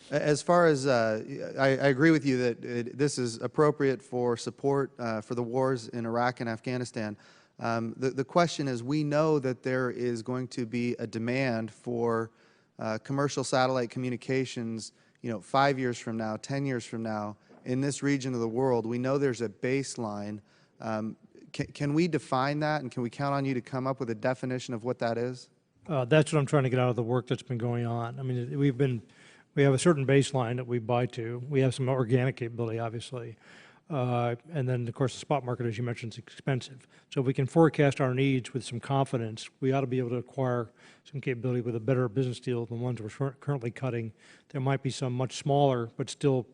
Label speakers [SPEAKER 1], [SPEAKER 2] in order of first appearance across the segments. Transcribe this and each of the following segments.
[SPEAKER 1] As far as, I agree with you that this is appropriate for support for the wars in Iraq and Afghanistan. The question is, we know that there is going to be a demand for commercial satellite communications, 5 years from now, 10 years from now, in this region of the world. We know there's a baseline. Can we define that, and can we count on you to come up with a definition of what that is?
[SPEAKER 2] That's what I'm trying to get out of the work that's been going on. I mean, we have a certain baseline that we buy to. We have some organic capability, obviously. And then, of course, the spot market, as you mentioned, is expensive. So if we can forecast our needs with some confidence, we ought to be able to acquire some capability with a better business deal than the ones we're currently cutting. There might be some much smaller, but still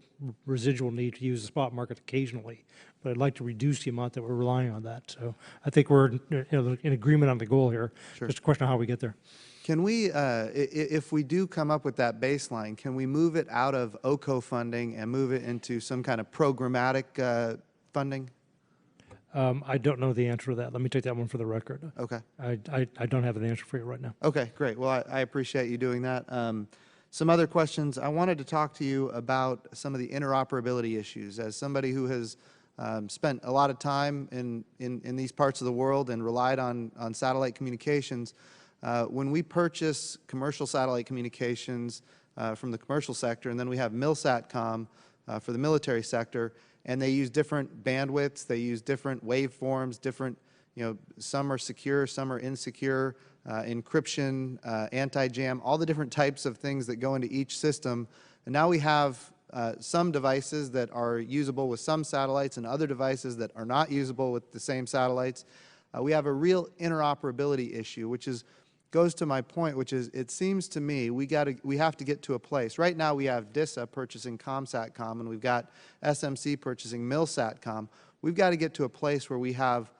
[SPEAKER 2] residual need to use the spot market occasionally. But I'd like to reduce the amount that we're relying on that. So I think we're in agreement on the goal here.
[SPEAKER 1] Sure.
[SPEAKER 2] Just a question of how we get there.
[SPEAKER 1] Can we, if we do come up with that baseline, can we move it out of OCO funding and move it into some kind of programmatic funding?
[SPEAKER 2] I don't know the answer to that. Let me take that one for the record.
[SPEAKER 1] Okay.
[SPEAKER 2] I don't have an answer for you right now.
[SPEAKER 1] Okay, great. Well, I appreciate you doing that. Some other questions. I wanted to talk to you about some of the interoperability issues. As somebody who has spent a lot of time in these parts of the world and relied on satellite communications, when we purchase commercial satellite communications from the commercial sector, and then we have MilSatCom for the military sector, and they use different bandwidths, they use different waveforms, different, some are secure, some are insecure, encryption, anti-jam, all the different types of things that go into each system. And now we have some devices that are usable with some satellites and other devices that are not usable with the same satellites. We have a real interoperability issue, which goes to my point, which is, it seems to me we have to get to a place. Right now we have DISA purchasing ComSatCom, and we've got SMC purchasing MilSatCom. We've got to get to a place where we have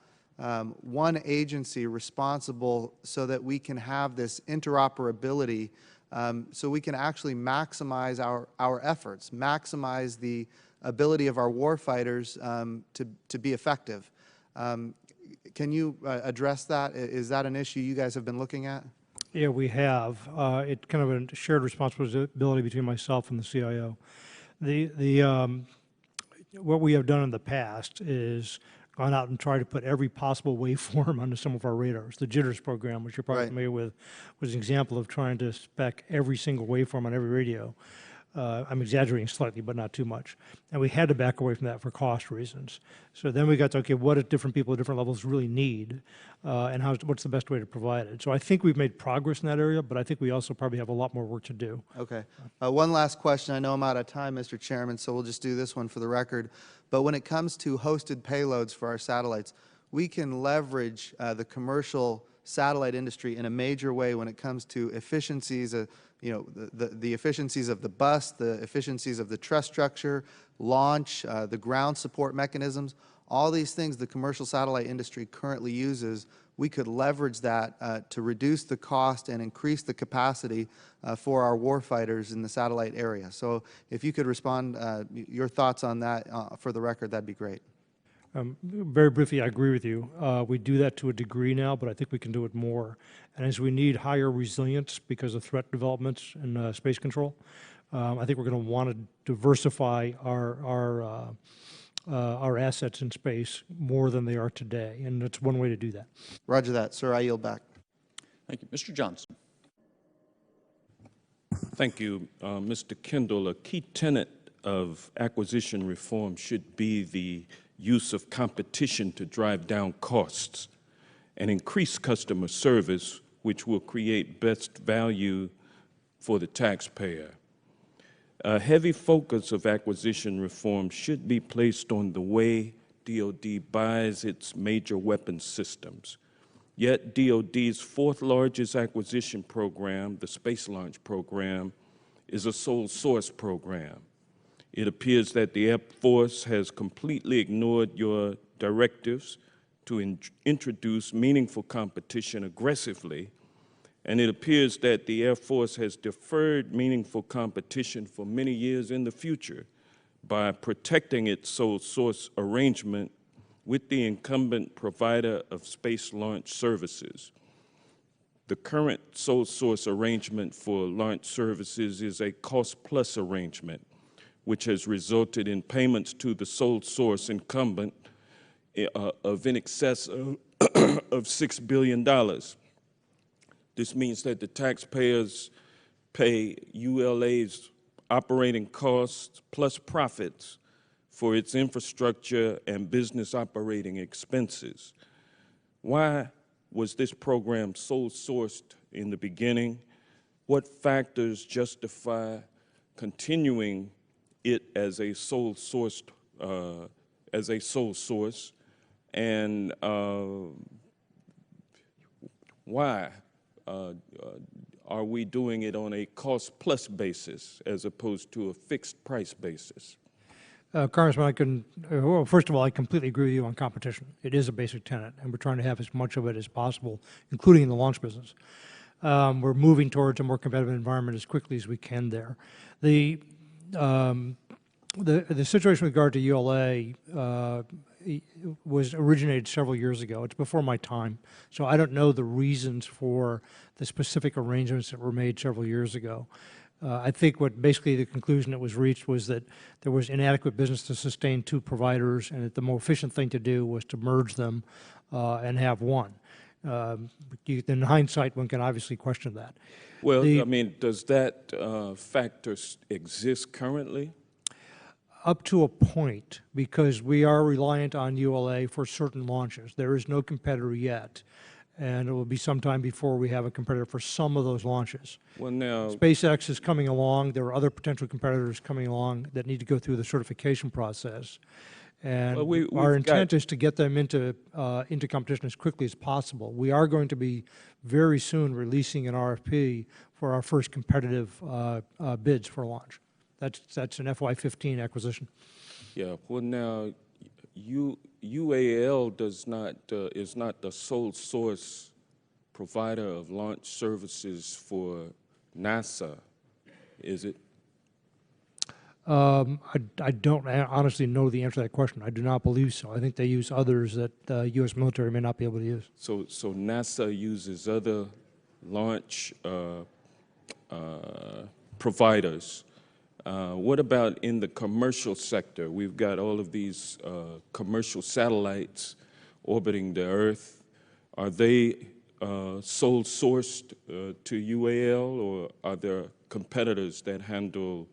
[SPEAKER 1] one agency responsible so that we can have this interoperability, so we can actually maximize our efforts, maximize the ability of our warfighters to be effective. Can you address that? Is that an issue you guys have been looking at?
[SPEAKER 2] Yeah, we have. It's kind of a shared responsibility between myself and the CIO. What we have done in the past is gone out and tried to put every possible waveform onto some of our radars. The Jitters program, which you're probably familiar with, was an example of trying to spec every single waveform on every radio. I'm exaggerating slightly, but not too much. And we had to back away from that for cost reasons. So then we got to, okay, what do different people at different levels really need, and what's the best way to provide it? So I think we've made progress in that area, but I think we also probably have a lot more work to do.
[SPEAKER 1] Okay. One last question. I know I'm out of time, Mr. Chairman, so we'll just do this one for the record. But when it comes to hosted payloads for our satellites, we can leverage the commercial satellite industry in a major way when it comes to efficiencies, the efficiencies of the bus, the efficiencies of the truss structure, launch, the ground support mechanisms. All these things the commercial satellite industry currently uses, we could leverage that to reduce the cost and increase the capacity for our warfighters in the satellite area. So if you could respond, your thoughts on that for the record, that'd be great.
[SPEAKER 2] Very briefly, I agree with you. We do that to a degree now, but I think we can do it more. And as we need higher resilience because of threat developments in space control, I think we're going to want to diversify our assets in space more than they are today, and that's one way to do that.
[SPEAKER 1] Roger that. Sir, I yield back.
[SPEAKER 3] Thank you. Mr. Johnson.
[SPEAKER 4] Thank you. Mr. Kendall, a key tenet of acquisition reform should be the use of competition to drive down costs and increase customer service, which will create best value for the taxpayer. A heavy focus of acquisition reform should be placed on the way DoD buys its major weapons systems. Yet DoD's fourth largest acquisition program, the Space Launch Program, is a sole source program. It appears that the Air Force has completely ignored your directives to introduce meaningful competition aggressively, and it appears that the Air Force has deferred meaningful competition for many years in the future by protecting its sole source arrangement with the incumbent provider of space launch services. The current sole source arrangement for launch services is a cost-plus arrangement, which has resulted in payments to the sole source incumbent of in excess of $6 billion. This means that the taxpayers pay ULA's operating costs plus profits for its infrastructure and business operating expenses. Why was this program sole sourced in the beginning? What factors justify continuing it as a sole source? And why are we doing it on a cost-plus basis as opposed to a fixed-price basis?
[SPEAKER 2] Congressman, well, first of all, I completely agree with you on competition. It is a basic tenet, and we're trying to have as much of it as possible, including in the launch business. We're moving towards a more competitive environment as quickly as we can there. The situation with regard to ULA was originated several years ago. It's before my time, so I don't know the reasons for the specific arrangements that were made several years ago. I think what basically the conclusion that was reached was that there was inadequate business to sustain two providers, and that the more efficient thing to do was to merge them and have one. In hindsight, one can obviously question that.
[SPEAKER 4] Well, I mean, does that factor exist currently?
[SPEAKER 2] Up to a point, because we are reliant on ULA for certain launches. There is no competitor yet, and it will be some time before we have a competitor for some of those launches.
[SPEAKER 4] Well, now,
[SPEAKER 2] SpaceX is coming along. There are other potential competitors coming along that need to go through the certification process. And
[SPEAKER 4] well,
[SPEAKER 2] our intent is to get them into competition as quickly as possible. We are going to be very soon releasing an RFP for our first competitive bids for launch. That's an FY15 acquisition.
[SPEAKER 4] yeah. Well, now, UAL is not the sole source provider of launch services for NASA, is it?
[SPEAKER 2] I don't honestly know the answer to that question. I do not believe so. I think they use others that the U.S. military may not be able to use.
[SPEAKER 4] So NASA uses other launch providers. What about in the commercial sector? We've got all of these commercial satellites orbiting the Earth. Are they sole sourced to UAL, or are there competitors that handle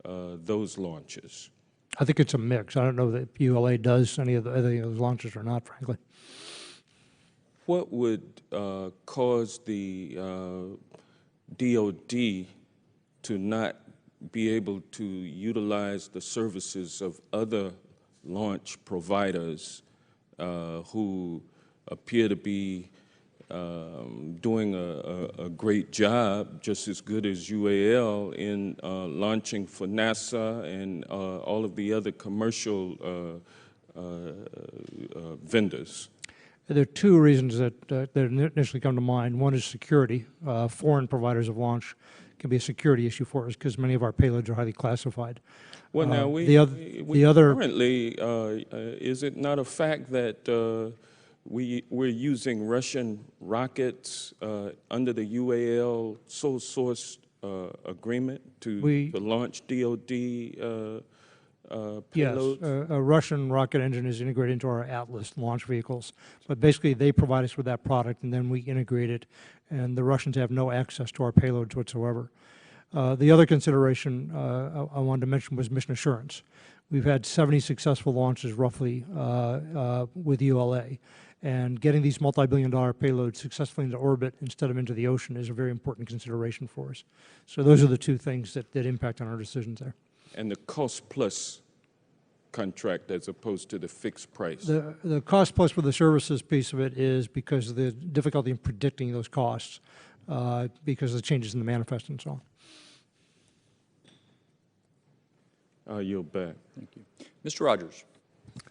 [SPEAKER 4] those launches?
[SPEAKER 2] I think it's a mix. I don't know that ULA does any of those launches or not, frankly.
[SPEAKER 4] What would cause the DOD to not be able to utilize the services of other launch providers who appear to be doing a great job, just as good as UAL, in launching for NASA and all of the other commercial vendors?
[SPEAKER 2] There are two reasons that initially come to mind. One is security. Foreign providers of launch can be a security issue for us because many of our payloads are highly classified.
[SPEAKER 4] Well, now, currently, is it not a fact that we're using Russian rockets under the UAL sole source agreement to launch DOD payloads?
[SPEAKER 2] Yes, a Russian rocket engine is integrated into our Atlas launch vehicles. But basically, they provide us with that product, and then we integrate it, and the Russians have no access to our payloads whatsoever. The other consideration I wanted to mention was mission assurance. We've had 70 successful launches, roughly, with ULA. And getting these multi-billion-dollar payloads successfully into orbit instead of into the ocean is a very important consideration for us. So those are the two things that impact on our decisions there.
[SPEAKER 4] And the cost-plus contract as opposed to the fixed price?
[SPEAKER 2] The cost-plus for the services piece of it is because of the difficulty in predicting those costs because of the changes in the manifest and so on.
[SPEAKER 4] I'll yield back.
[SPEAKER 3] Thank you. Mr. Rogers.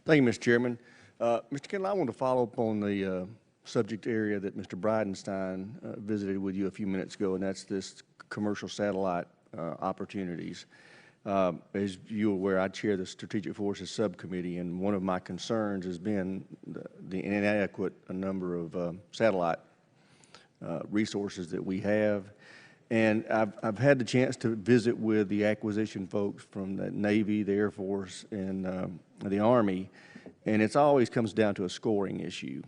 [SPEAKER 5] Thank you, Mr. Chairman. Mr. Kendall, I want to follow up on the subject area that Mr. Bridenstine visited with you a few minutes ago, and that's this commercial satellite opportunities. As you're aware, I chair the Strategic Forces Subcommittee, and one of my concerns has been the inadequate number of satellite resources that we have. And I've had the chance to visit with the acquisition folks from the Navy, the Air Force, and the Army, and it always comes down to a scoring issue.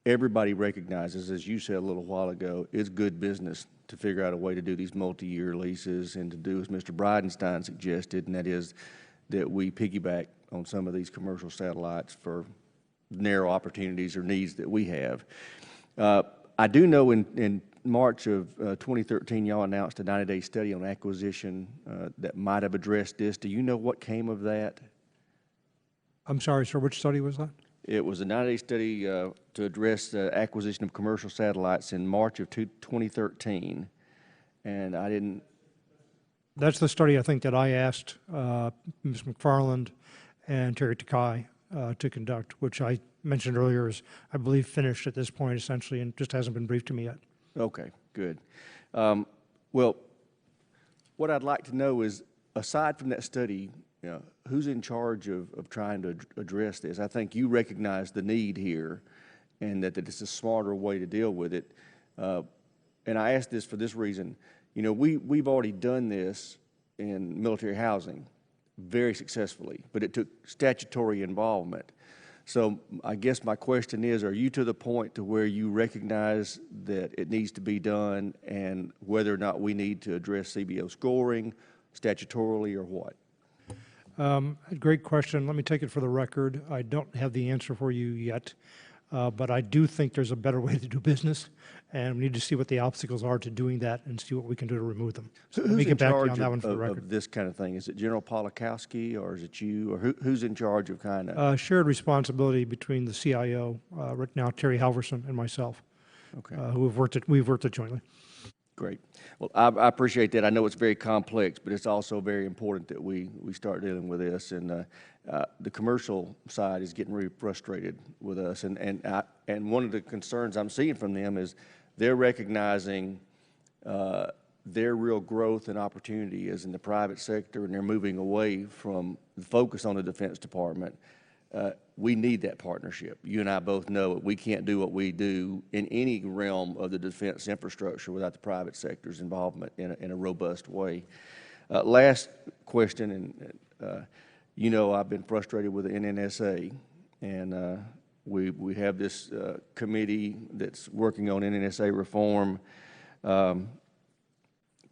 [SPEAKER 5] Everybody recognizes, as you said a little while ago, it's good business to figure out a way to do these multi-year leases and to do as Mr. Bridenstine suggested, and that is that we piggyback on some of these commercial satellites for narrow opportunities or needs that we have. I do know in March of 2013, y'all announced a 90-day study on acquisition that might have addressed this. Do you know what came of that?
[SPEAKER 2] I'm sorry, sir, which study was that?
[SPEAKER 5] It was a 90-day study to address the acquisition of commercial satellites in March of 2013, and I didn't.
[SPEAKER 2] That's the study I think that I asked Ms. McFarland and Terry Takai to conduct, which I mentioned earlier is, I believe, finished at this point essentially and just hasn't been briefed to me yet.
[SPEAKER 5] Okay, good. Well, what I'd like to know is, aside from that study, who's in charge of trying to address this? I think you recognize the need here and that it's a smarter way to deal with it. And I ask this for this reason. We've already done this in military housing very successfully, but it took statutory involvement. So I guess my question is, are you to the point to where you recognize that it needs to be done and whether or not we need to address CBO scoring statutorily or what?
[SPEAKER 2] Great question. Let me take it for the record. I don't have the answer for you yet, but I do think there's a better way to do business, and we need to see what the obstacles are to doing that and see what we can do to remove them. So let me get back to you on that one for the record.
[SPEAKER 5] Of this kind of thing? Is it General Polakowski, or is it you, or who's in charge of kind of?
[SPEAKER 2] Shared responsibility between the CIO, right now Terry Halverson, and myself,
[SPEAKER 5] Okay.
[SPEAKER 2] we've worked it jointly.
[SPEAKER 5] Great. Well, I appreciate that. I know it's very complex, but it's also very important that we start dealing with this. And the commercial side is getting really frustrated with us. And one of the concerns I'm seeing from them is they're recognizing their real growth and opportunity is in the private sector, and they're moving away from the focus on the Defense Department. We need that partnership. You and I both know it. We can't do what we do in any realm of the defense infrastructure without the private sector's involvement in a robust way. Last question, and I've been frustrated with the NNSA, and we have this committee that's working on NNSA reform. Can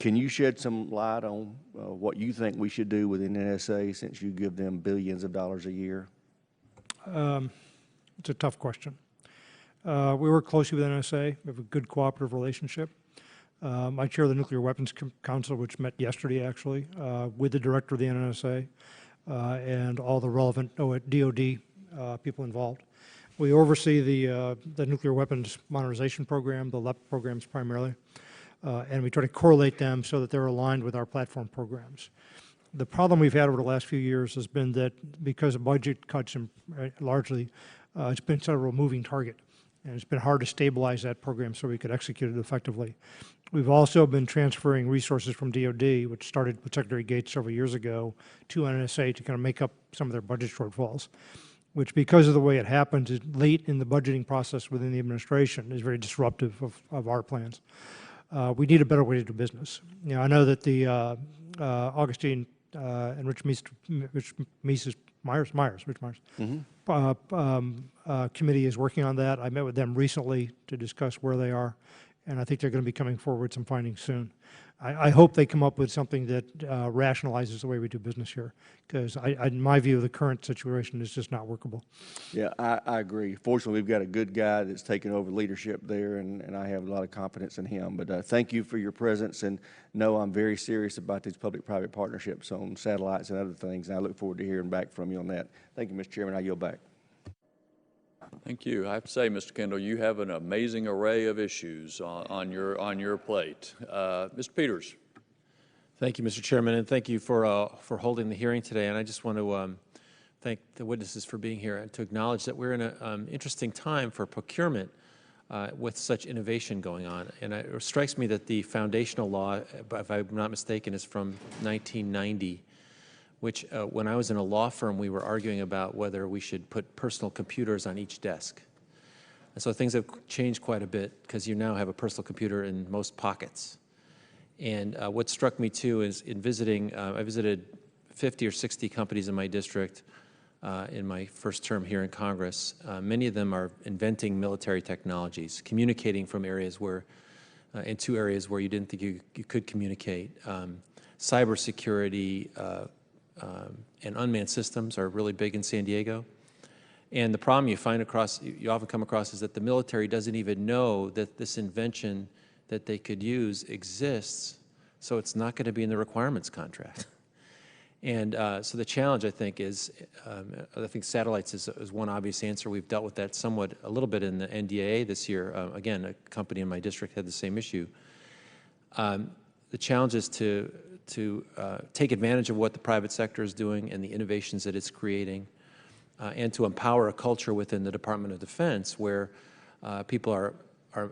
[SPEAKER 5] you shed some light on what you think we should do with NNSA since you give them billions of dollars a year?
[SPEAKER 2] It's a tough question. We work closely with NSA. We have a good cooperative relationship. I chair the Nuclear Weapons Council, which met yesterday, actually, with the director of the NSA and all the relevant DOD people involved. We oversee the Nuclear Weapons Modernization Program, the LEP programs primarily, and we try to correlate them so that they're aligned with our platform programs. The problem we've had over the last few years has been that because of budget cuts, largely, it's been sort of a moving target, and it's been hard to stabilize that program so we could execute it effectively. We've also been transferring resources from DOD, which started with Secretary Gates several years ago, to NSA to kind of make up some of their budget shortfalls, which, because of the way it happens, is late in the budgeting process within the administration, is very disruptive of our plans. We need a better way to do business. I know that the Augustine and Rich Myers committee is working on that. I met with them recently to discuss where they are, and I think they're going to be coming forward with some findings soon. I hope they come up with something that rationalizes the way we do business here, because in my view, the current situation is just not workable.
[SPEAKER 5] Yeah, I agree. Fortunately, we've got a good guy that's taken over leadership there, and I have a lot of confidence in him. But thank you for your presence, and no, I'm very serious about these public-private partnerships on satellites and other things, and I look forward to hearing back from you on that. Thank you, Mr. Chairman. I yield back.
[SPEAKER 3] Thank you. I have to say, Mr. Kendall, you have an amazing array of issues on your plate. Mr. Peters.
[SPEAKER 6] Thank you, Mr. Chairman, and thank you for holding the hearing today. And I just want to thank the witnesses for being here and to acknowledge that we're in an interesting time for procurement with such innovation going on. And it strikes me that the foundational law, if I'm not mistaken, is from 1990. Which, when I was in a law firm, we were arguing about whether we should put personal computers on each desk. And so things have changed quite a bit because you now have a personal computer in most pockets. And what struck me too is in visiting, I visited 50 or 60 companies in my district in my first term here in Congress. Many of them are inventing military technologies, communicating from areas where, into areas where you didn't think you could communicate. Cybersecurity and unmanned systems are really big in San Diego. And the problem you often come across is that the military doesn't even know that this invention that they could use exists, so it's not going to be in the requirements contract. And so the challenge, I think, is, I think satellites is one obvious answer. We've dealt with that somewhat, a little bit in the NDAA this year. Again, a company in my district had the same issue. The challenge is to take advantage of what the private sector is doing and the innovations that it's creating, and to empower a culture within the Department of Defense where people are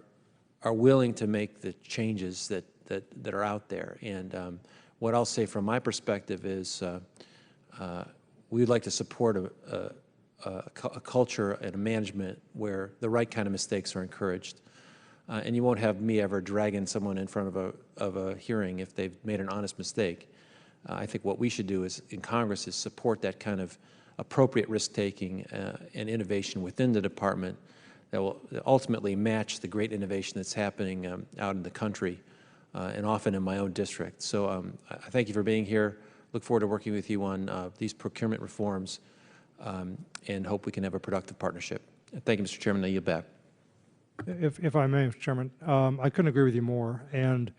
[SPEAKER 6] willing to make the changes that are out there. And what I'll say from my perspective is we'd like to support a culture and a management where the right kind of mistakes are encouraged. And you won't have me ever dragging someone in front of a hearing if they've made an honest mistake. I think what we should do is, in Congress, is support that kind of appropriate risk-taking and innovation within the department that will ultimately match the great innovation that's happening out in the country and often in my own district. So I thank you for being here. Look forward to working with you on these procurement reforms and hope we can have a productive partnership. Thank you, Mr. Chairman. I yield back.
[SPEAKER 2] If I may, Mr. Chairman, I couldn't agree with you more. And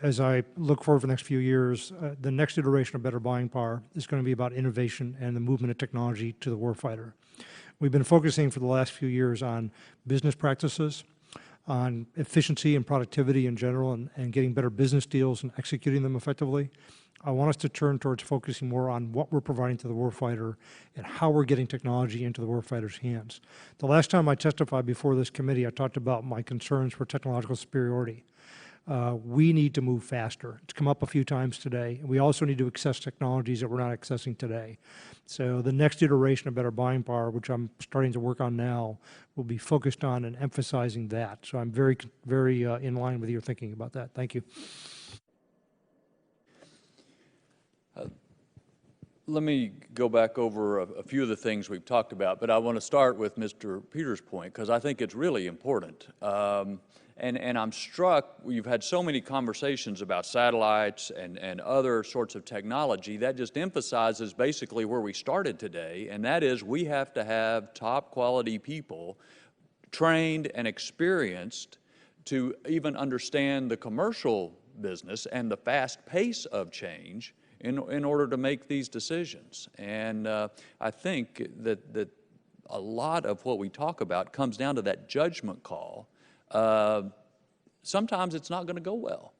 [SPEAKER 2] as I look forward for the next few years, the next iteration of Better Buying Power is going to be about innovation and the movement of technology to the warfighter. We've been focusing for the last few years on business practices, on efficiency and productivity in general, and getting better business deals and executing them effectively. I want us to turn towards focusing more on what we're providing to the warfighter and how we're getting technology into the warfighter's hands. The last time I testified before this committee, I talked about my concerns for technological superiority. We need to move faster. It's come up a few times today. We also need to access technologies that we're not accessing today. So the next iteration of Better Buying Power, which I'm starting to work on now, will be focused on and emphasizing that. So I'm very, very in line with your thinking about that. Thank you.
[SPEAKER 3] Let me go back over a few of the things we've talked about, but I want to start with Mr. Peters' point because I think it's really important. And I'm struck, we've had so many conversations about satellites and other sorts of technology that just emphasizes basically where we started today, and that is we have to have top quality people trained and experienced to even understand the commercial business and the fast pace of change in order to make these decisions. And I think that a lot of what we talk about comes down to that judgment call. Sometimes it's not going to go well,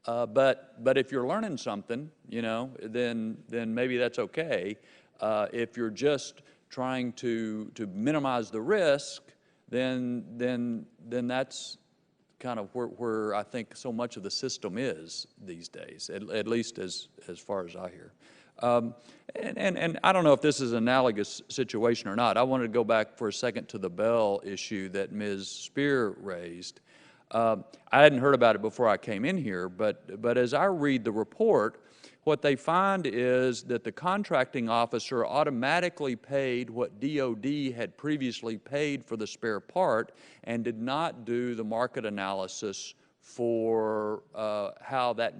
[SPEAKER 3] but if you're learning something, you know, then maybe that's okay. If you're just trying to minimize the risk, then that's kind of where I think so much of the system is these days, at least as far as I hear. And I don't know if this is an analogous situation or not. I wanted to go back for a second to the Bell issue that Ms. Spear raised. I hadn't heard about it before I came in here, but as I read the report, what they find is that the contracting officer automatically paid what DOD had previously paid for the spare part and did not do the market analysis for how that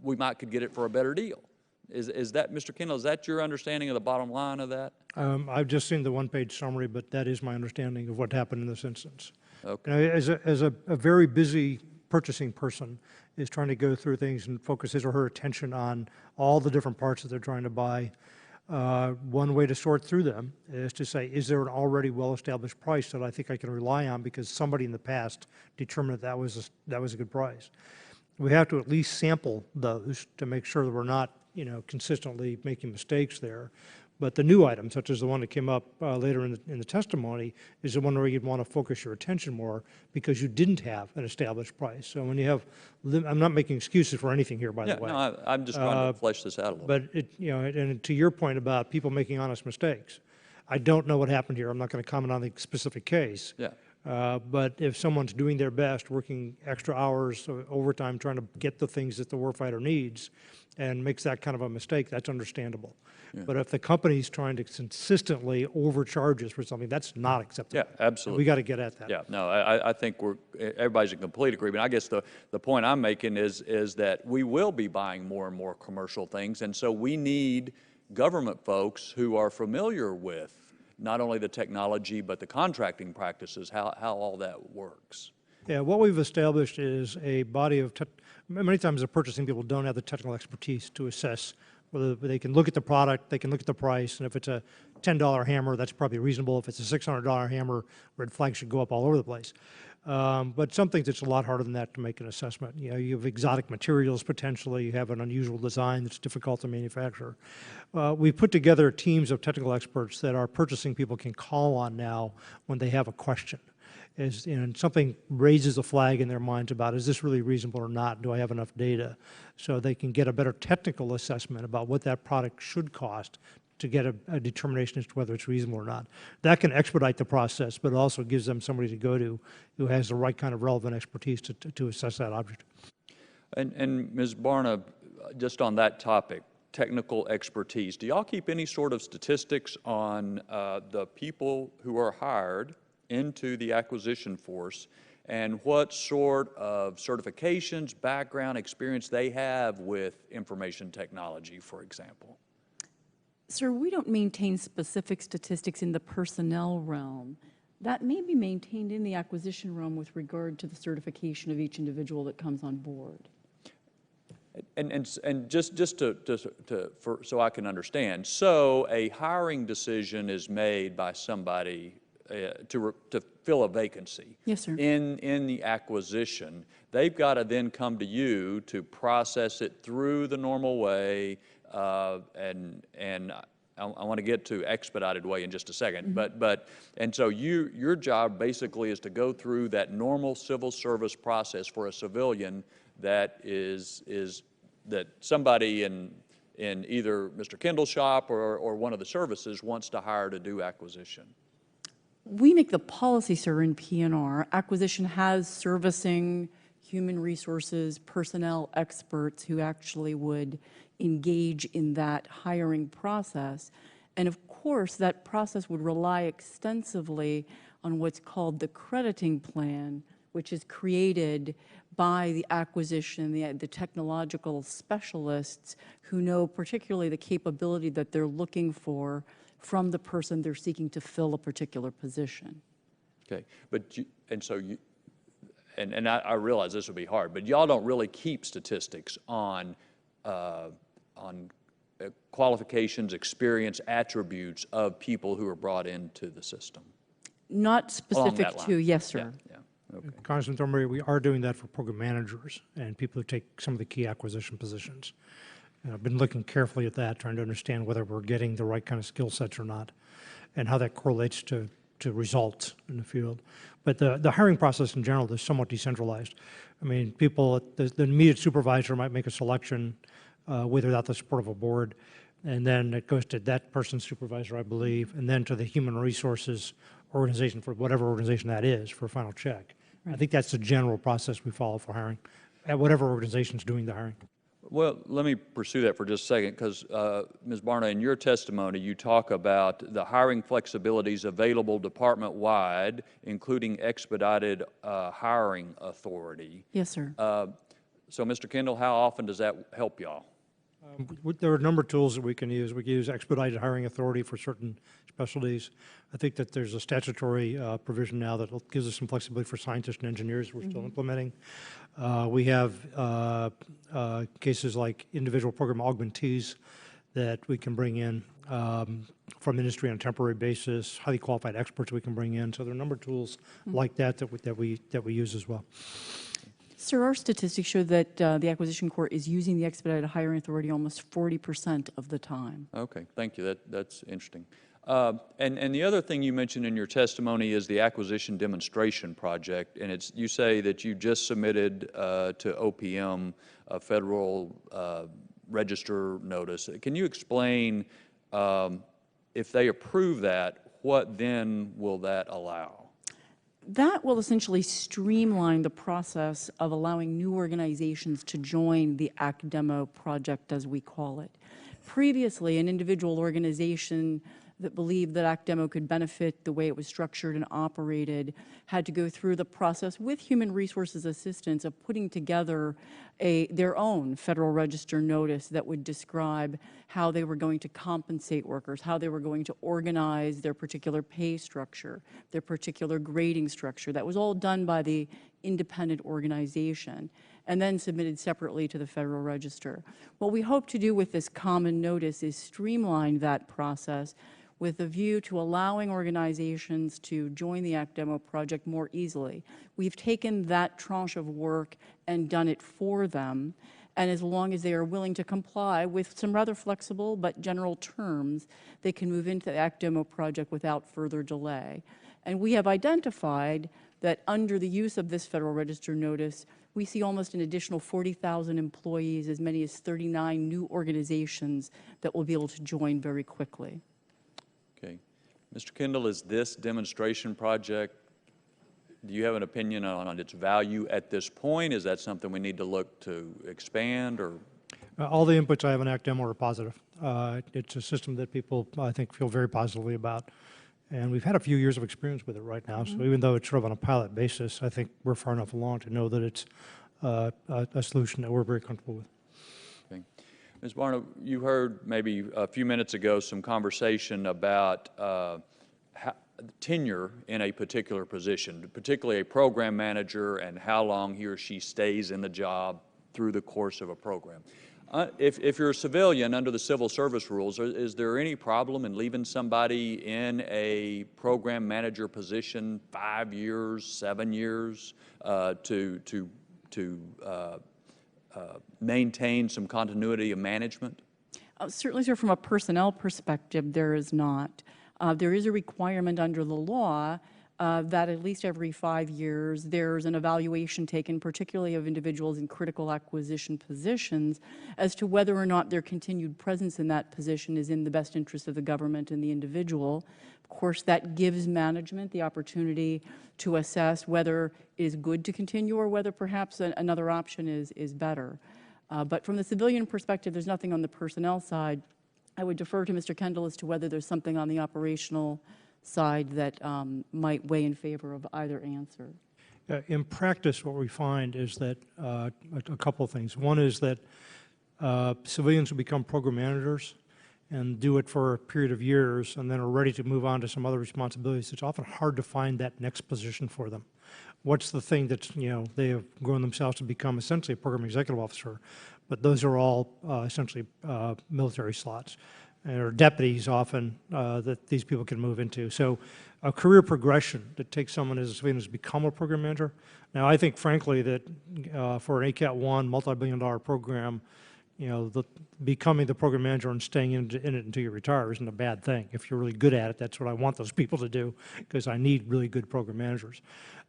[SPEAKER 3] we could get it for a better deal. Is that, Mr. Kendall, is that your understanding of the bottom line of that?
[SPEAKER 2] I've just seen the one-page summary, but that is my understanding of what happened in this instance.
[SPEAKER 3] Okay.
[SPEAKER 2] You know, as a very busy purchasing person is trying to go through things and focus his or her attention on all the different parts that they're trying to buy, one way to sort through them is to say, is there an already well-established price that I think I can rely on because somebody in the past determined that was a good price? We have to at least sample those to make sure that we're not, you know, consistently making mistakes there. But the new item, such as the one that came up later in the testimony, is the one where you'd want to focus your attention more because you didn't have an established price. So when you have, I'm not making excuses for anything here, by the way.
[SPEAKER 3] No, I'm just trying to flesh this out a little bit.
[SPEAKER 2] But you know, and to your point about people making honest mistakes, I don't know what happened here. I'm not going to comment on the specific case.
[SPEAKER 3] Yeah.
[SPEAKER 2] But if someone's doing their best, working extra hours, overtime, trying to get the things that the warfighter needs, and makes that kind of a mistake, that's understandable. But if the company's trying to consistently overcharge us for something, that's not acceptable.
[SPEAKER 3] Yeah, absolutely.
[SPEAKER 2] We got to get at that.
[SPEAKER 3] Yeah, no, I think everybody's in complete agreement. I guess the point I'm making is that we will be buying more and more commercial things, and so we need government folks who are familiar with not only the technology, but the contracting practices, how all that works.
[SPEAKER 2] Yeah, what we've established is a body of, many times the purchasing people don't have the technical expertise to assess whether they can look at the product, they can look at the price, and if it's a $10 hammer, that's probably reasonable. If it's a $600 hammer, red flags should go up all over the place. But some things it's a lot harder than that to make an assessment. You know, you have exotic materials potentially, you have an unusual design that's difficult to manufacture. We've put together teams of technical experts that our purchasing people can call on now when they have a question. And something raises a flag in their minds about, is this really reasonable or not? Do I have enough data? So they can get a better technical assessment about what that product should cost to get a determination as to whether it's reasonable or not. That can expedite the process, but it also gives them somebody to go to who has the right kind of relevant expertise to assess that object.
[SPEAKER 3] And Ms. Barna, just on that topic, technical expertise, do y'all keep any sort of statistics on the people who are hired into the acquisition force and what sort of certifications, background, experience they have with information technology, for example?
[SPEAKER 7] Sir, we don't maintain specific statistics in the personnel realm. That may be maintained in the acquisition realm with regard to the certification of each individual that comes on board.
[SPEAKER 3] And just so I can understand, so a hiring decision is made by somebody to fill a vacancy.
[SPEAKER 7] Yes, sir.
[SPEAKER 3] In the acquisition, they've got to then come to you to process it through the normal way, and I want to get to expedited way in just a second. And so your job basically is to go through that normal civil service process for a civilian that is that somebody in either Mr. Kendall's shop or one of the services wants to hire to do acquisition.
[SPEAKER 7] We make the policy, sir, in PNR. Acquisition has servicing, human resources, personnel experts who actually would engage in that hiring process. And of course, that process would rely extensively on what's called the crediting plan, which is created by the acquisition, the technological specialists who know particularly the capability that they're looking for from the person they're seeking to fill a particular position.
[SPEAKER 3] Okay, and I realize this would be hard, but y'all don't really keep statistics on qualifications, experience, attributes of people who are brought into the system?
[SPEAKER 7] Not specific to, yes, sir.
[SPEAKER 3] Yeah, yeah. Okay.
[SPEAKER 2] Congressman Thornberry, we are doing that for program managers and people who take some of the key acquisition positions. And I've been looking carefully at that, trying to understand whether we're getting the right kind of skill sets or not, and how that correlates to results in the field. But the hiring process in general is somewhat decentralized. I mean, people, the immediate supervisor might make a selection with or without the support of a board, and then it goes to that person's supervisor, I believe, and then to the human resources organization, for whatever organization that is, for a final check. Right. I think that's the general process we follow for hiring, at whatever organization's doing the hiring.
[SPEAKER 3] Well, let me pursue that for just a second, because Ms. Barna, in your testimony, you talk about the hiring flexibilities available department-wide, including expedited hiring authority.
[SPEAKER 7] Yes, sir.
[SPEAKER 3] So, Mr. Kendall, how often does that help y'all?
[SPEAKER 2] There are a number of tools that we can use. We can use expedited hiring authority for certain specialties. I think that there's a statutory provision now that gives us some flexibility for scientists and engineers we're still implementing. We have cases like individual program augmentees that we can bring in from industry on a temporary basis, highly qualified experts we can bring in. So there are a number of tools like that that we use as well.
[SPEAKER 7] Sir, our statistics show that the acquisition court is using the expedited hiring authority almost 40% of the time.
[SPEAKER 3] Okay, thank you. That's interesting. And the other thing you mentioned in your testimony is the acquisition demonstration project, and you say that you just submitted to OPM a federal register notice. Can you explain if they approve that, what then will that allow?
[SPEAKER 7] That will essentially streamline the process of allowing new organizations to join the ACDEMO project, as we call it. Previously, an individual organization that believed that ACDEMO could benefit the way it was structured and operated had to go through the process with human resources assistance of putting together their own Federal Register notice that would describe how they were going to compensate workers, how they were going to organize their particular pay structure, their particular grading structure. That was all done by the independent organization and then submitted separately to the Federal Register. What we hope to do with this common notice is streamline that process with a view to allowing organizations to join the ACDEMO project more easily. We've taken that tranche of work and done it for them, and as long as they are willing to comply with some rather flexible but general terms, they can move into the ACDEMO project without further delay. And we have identified that under the use of this Federal Register notice, we see almost an additional 40,000 employees, as many as 39 new organizations that will be able to join very quickly.
[SPEAKER 3] Okay. Mr. Kendall, is this demonstration project, do you have an opinion on its value at this point? Is that something we need to look to expand, or?
[SPEAKER 2] All the inputs I have on ACDEMO are positive. It's a system that people, I think, feel very positively about. And we've had a few years of experience with it right now. So even though it's sort of on a pilot basis, I think we're far enough along to know that it's a solution that we're very comfortable with.
[SPEAKER 3] Okay. Ms. Barna, you heard maybe a few minutes ago some conversation about tenure in a particular position, particularly a program manager, and how long he or she stays in the job through the course of a program. If you're a civilian under the civil service rules, is there any problem in leaving somebody in a program manager position 5 years, 7 years to maintain some continuity of management?
[SPEAKER 7] Certainly, sir, from a personnel perspective, there is not. There is a requirement under the law that at least every 5 years, there's an evaluation taken, particularly of individuals in critical acquisition positions, as to whether or not their continued presence in that position is in the best interest of the government and the individual. Of course, that gives management the opportunity to assess whether it is good to continue or whether perhaps another option is better. But from the civilian perspective, there's nothing on the personnel side. I would defer to Mr. Kendall as to whether there's something on the operational side that might weigh in favor of either answer.
[SPEAKER 2] In practice, what we find is that a couple of things. One is that civilians who become program managers and do it for a period of years and then are ready to move on to some other responsibilities, it's often hard to find that next position for them. What's the thing that's, they have grown themselves to become essentially a program executive officer, but those are all essentially military slots, or deputies often that these people can move into. So a career progression that takes someone as a civilian who's become a program manager. Now, I think, frankly, that for an ACAT-1 multi-billion-dollar program, becoming the program manager and staying in it until you retire isn't a bad thing. If you're really good at it, that's what I want those people to do, because I need really good program managers.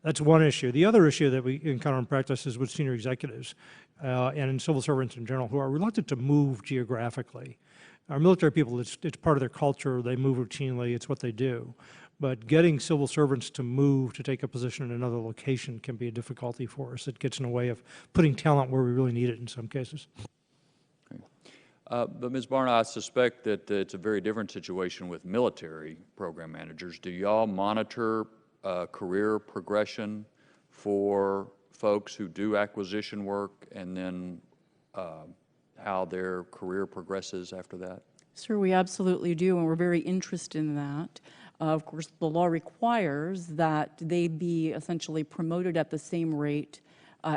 [SPEAKER 2] That's one issue. The other issue that we encounter in practice is with senior executives and in civil servants in general who are reluctant to move geographically. Our military people, it's part of their culture. They move routinely. It's what they do. But getting civil servants to move to take a position in another location can be a difficulty for us. It gets in the way of putting talent where we really need it in some cases.
[SPEAKER 3] But Ms. Barna, I suspect that it's a very different situation with military program managers. Do y'all monitor career progression for folks who do acquisition work, and then how their career progresses after that?
[SPEAKER 7] Sir, we absolutely do, and we're very interested in that. Of course, the law requires that they be essentially promoted at the same rate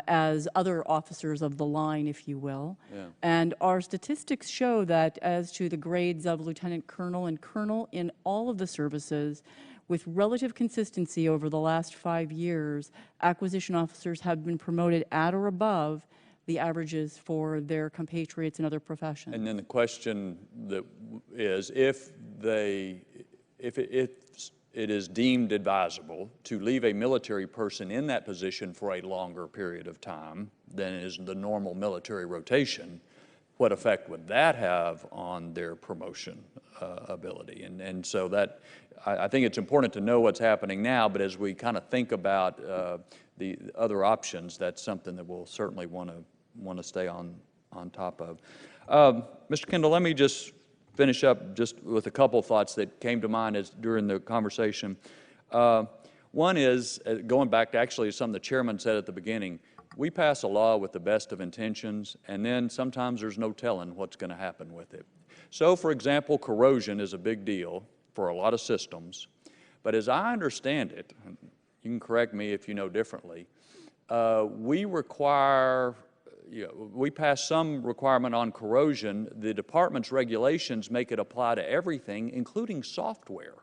[SPEAKER 7] as other officers of the line, if you will.
[SPEAKER 3] Yeah.
[SPEAKER 7] And our statistics show that as to the grades of lieutenant colonel and colonel in all of the services, with relative consistency over the last 5 years, acquisition officers have been promoted at or above the averages for their compatriots in other professions.
[SPEAKER 3] And then the question that is, if it is deemed advisable to leave a military person in that position for a longer period of time than is the normal military rotation, what effect would that have on their promotion ability? And so that, I think it's important to know what's happening now, but as we kind of think about the other options, that's something that we'll certainly want to stay on top of. Mr. Kendall, let me just finish up just with a couple thoughts that came to mind during the conversation. One is, going back to actually something the chairman said at the beginning, we pass a law with the best of intentions, and then sometimes there's no telling what's going to happen with it. So, for example, corrosion is a big deal for a lot of systems, but as I understand it, you can correct me if you know differently, we require, we pass some requirement on corrosion. The department's regulations make it apply to everything, including software.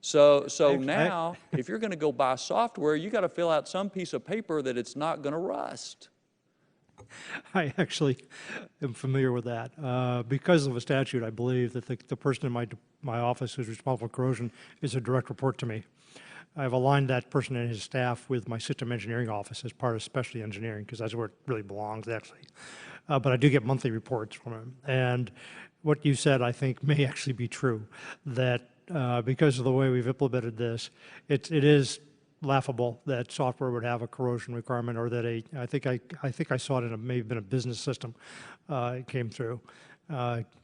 [SPEAKER 3] So now, if you're going to go buy software, you got to fill out some piece of paper that it's not going to rust.
[SPEAKER 2] I actually am familiar with that. Because of a statute, I believe that the person in my office who's responsible for corrosion is a direct report to me. I've aligned that person and his staff with my system engineering office as part of specialty engineering, because that's where it really belongs, actually. But I do get monthly reports from him. And what you said, I think, may actually be true, that because of the way we've implemented this, it is laughable that software would have a corrosion requirement, or that I think I saw it in maybe been a business system it came through.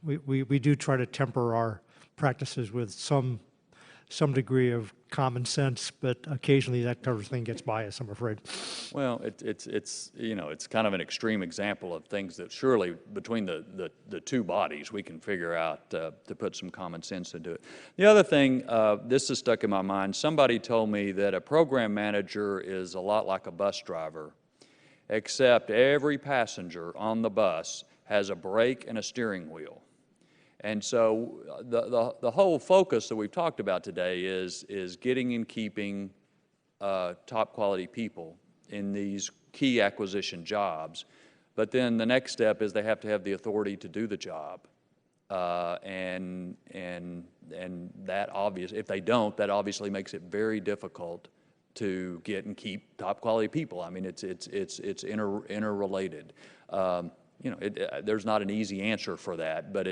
[SPEAKER 2] We do try to temper our practices with some degree of common sense, but occasionally that kind of thing gets by us, I'm afraid.
[SPEAKER 3] Well, it's kind of an extreme example of things that surely between the two bodies we can figure out to put some common sense into it. The other thing, this is stuck in my mind, somebody told me that a program manager is a lot like a bus driver, except every passenger on the bus has a brake and a steering wheel. And so the whole focus that we've talked about today is getting and keeping top quality people in these key acquisition jobs. But then the next step is they have to have the authority to do the job. And that if they don't, that obviously makes it very difficult to get and keep top quality people. I mean, it's interrelated. There's not an easy answer for that, but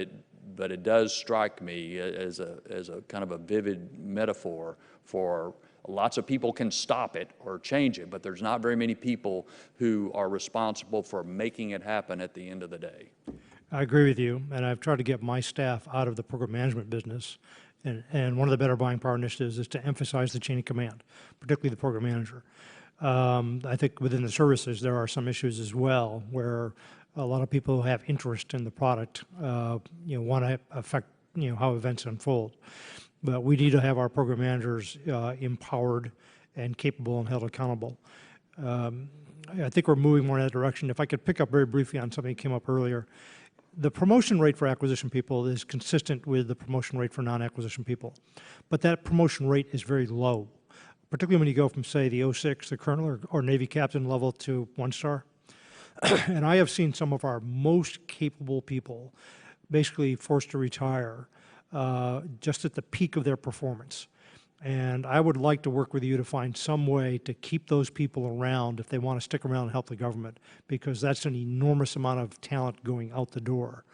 [SPEAKER 3] it does strike me as a kind of a vivid metaphor for lots of people can stop it or change it, but there's not very many people who are responsible for making it happen at the end of the day.
[SPEAKER 2] I agree with you, and I've tried to get my staff out of the program management business. And one of the better buying power initiatives is to emphasize the chain of command, particularly the program manager. I think within the services there are some issues as well where a lot of people who have interest in the product, want to affect, how events unfold. But we need to have our program managers empowered and capable and held accountable. I think we're moving more in that direction. If I could pick up very briefly on something that came up earlier, the promotion rate for acquisition people is consistent with the promotion rate for non-acquisition people. But that promotion rate is very low, particularly when you go from, say, the 06, the colonel or Navy captain level to 1-star. And I have seen some of our most capable people basically forced to retire just at the peak of their performance. And I would like to work with you to find some way to keep those people around if they want to stick around and help the government, because that's an enormous amount of talent going out the door.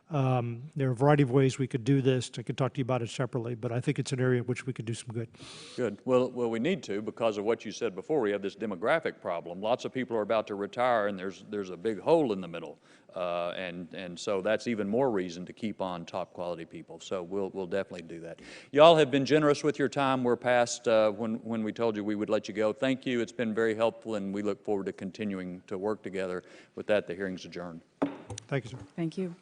[SPEAKER 2] There are a variety of ways we could do this. I could talk to you about it separately, but I think it's an area in which we could do some good. Good.
[SPEAKER 3] Well, we need to, because of what you said before. We have this demographic problem. Lots of people are about to retire, and there's a big hole in the middle. And so that's even more reason to keep on top quality people. So we'll definitely do that. Y'all have been generous with your time. We're past when we told you we would let you go. Thank you. It's been very helpful, and we look forward to continuing to work together. With that, the hearing's adjourned.
[SPEAKER 2] Thank you, sir.
[SPEAKER 7] Thank you.